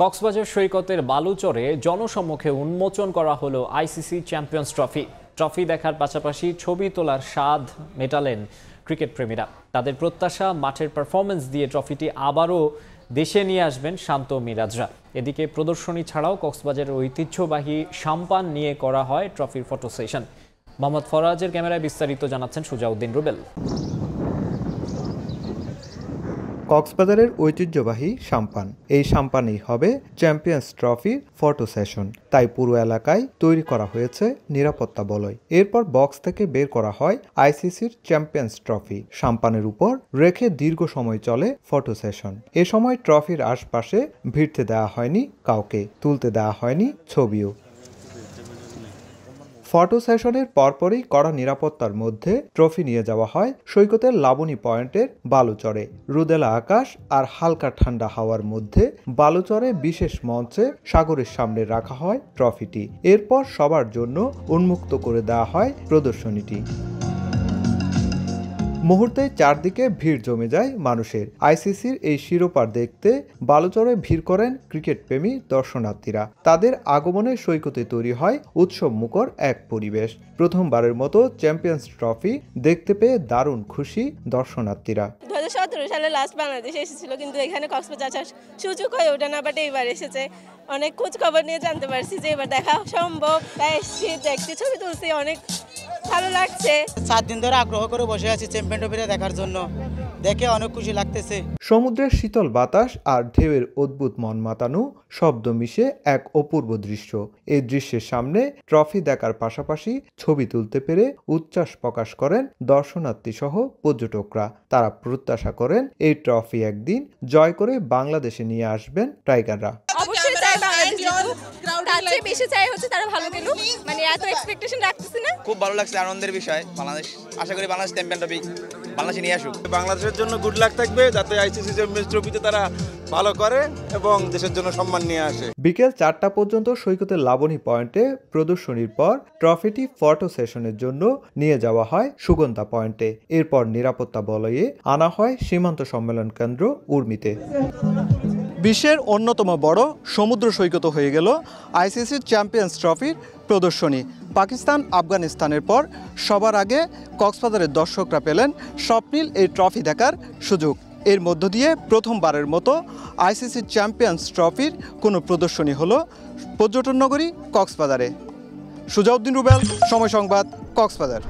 কক্সবাজার সৈকতের বালুচরে জনসম্মুখে উন্মোচন করা হলো আইসিসি চ্যাম্পিয়ন্স ট্রফি। ট্রফি দেখার পাশাপাশি ছবি তোলার স্বাদ মেটালেন ক্রিকেট প্রেমীরা। তাদের প্রত্যাশা, মাঠের পারফরমেন্স দিয়ে ট্রফিটি আবারও দেশে নিয়ে আসবেন শান্ত মিরাজরা। এদিকে প্রদর্শনী ছাড়াও কক্সবাজারের ঐতিহ্যবাহী সাম্পান নিয়ে করা হয় ট্রফির ফটো সেশন। মোহাম্মদ ফরাজের ক্যামেরায় বিস্তারিত জানাচ্ছেন সুজাউদ্দিন রুবেল। কক্সবাজারের ঐতিহ্যবাহী সাম্পান, এই সাম্পানেই হবে চ্যাম্পিয়ন্স ট্রফির ফটো সেশন। তাই পুরো এলাকায় তৈরি করা হয়েছে নিরাপত্তা বলয়। এরপর বক্স থেকে বের করা হয় আইসিসির চ্যাম্পিয়ন্স ট্রফি। সাম্পানের উপর রেখে দীর্ঘ সময় চলে ফটো সেশন। এ সময় ট্রফির আশপাশে ভিড়তে দেওয়া হয়নি কাউকে, তুলতে দেওয়া হয়নি ছবিও। ফটো সেশনের পরপরই কড়া নিরাপত্তার মধ্যে ট্রফি নিয়ে যাওয়া হয় সৈকতের লাবণী পয়েন্টের বালুচরে। রোদেলা আকাশ আর হালকা ঠান্ডা হাওয়ার মধ্যে বালুচরে বিশেষ মঞ্চে সাগরের সামনে রাখা হয় ট্রফিটি। এরপর সবার জন্য উন্মুক্ত করে দেওয়া হয় প্রদর্শনীটি। মুহূর্তে চারদিকে ভিড় জমে যায় মানুষের। আইসিসির এই শিরোপা দেখতে বালুচরে ভিড় করেন ক্রিকেট প্রেমী দর্শনার্থীরা। তাদের আগমনে সৈকতে তৈরি হয় উৎসব মুখর এক পরিবেশ। প্রথমবারের মতো চ্যাম্পিয়ন্স ট্রফি দেখতে পেয়ে দারুণ খুশি দর্শনার্থীরা। 2017 সালে লাস্ট বাংলাদেশে এসেছিল, কিন্তু এখানে কক্সবাজার আসার সুযোগ হয়ে ওঠে না, বাট এইবার এসেছে। অনেক খোঁজ খবর নিয়ে জানতে পারছি যে এবার দেখা সম্ভব, তাই এসেছি, দেখতে, ছবি তুলছি, অনেক ভালো লাগছে। 7 দিন ধরে আগ্রহ করে বসে আছি চ্যাম্পিয়ন ট্রফিটা দেখার জন্য, দেখে অনেক খুশি লাগতেছে। সমুদ্রের শীতল বাতাস আর ঢেউয়ের অদ্ভুত মন মাতানো শব্দ মিশে এক অপূর্ব দৃশ্য। এই দৃশ্যের সামনে ট্রফি দেখার পাশাপাশি ছবি তুলতে পেরে উচ্ছ্বাস প্রকাশ করেন দর্শনার্থী সহ পর্যটকরা। তারা প্রত্যাশা করেন এই ট্রফি একদিন জয় করে বাংলাদেশে নিয়ে আসবেন টাইগাররা। অবশ্যই চাই বাংলাদেশ জিতুক, তার চেয়ে বেশি চাই হচ্ছে তারা ভালো খেলুক, মানে এত এক্সপেকটেশন রাখতেছি না। খুব ভালো লাগছে, আনন্দের বিষয়। বাংলাদেশ, আশা করি বাংলাদেশ চ্যাম্পিয়ন ট্রফি বাংলাদেশে নিয়ে আসুক। বাংলাদেশের জন্য গুড লাক থাকবে, যাতে আইসিসি চ্যাম্পিয়ন্স ট্রফিতে তারা ভালো করে এবং দেশের জন্য সম্মান নিয়ে আসে। বিকেল 4টা পর্যন্ত সৈকতের লাবণী পয়েন্টে প্রদর্শনীর পর ট্রফিটি ফটো সেশনের জন্য নিয়ে যাওয়া হয় সুগন্ধা পয়েন্টে। এরপর নিরাপত্তা বলয়ে আনা হয় সীমান্ত সম্মেলন কেন্দ্র উর্মিতে। বিশ্বের অন্যতম বড় সমুদ্র সৈকত হয়ে গেল আইসিসি চ্যাম্পিয়ন্স ট্রফির প্রদর্শনী। পাকিস্তান, আফগানিস্তানের পর সবার আগে কক্সবাজারের দর্শকরা পেলেন স্বপ্নিল এই ট্রফি দেখার সুযোগ। এর মধ্য দিয়ে প্রথমবারের মতো আইসিসি চ্যাম্পিয়ন্স ট্রফির কোনো প্রদর্শনী হলো পর্যটন নগরী কক্সবাজারে। সুজাউদ্দিন রুবেল, সময় সংবাদ, কক্সবাজার।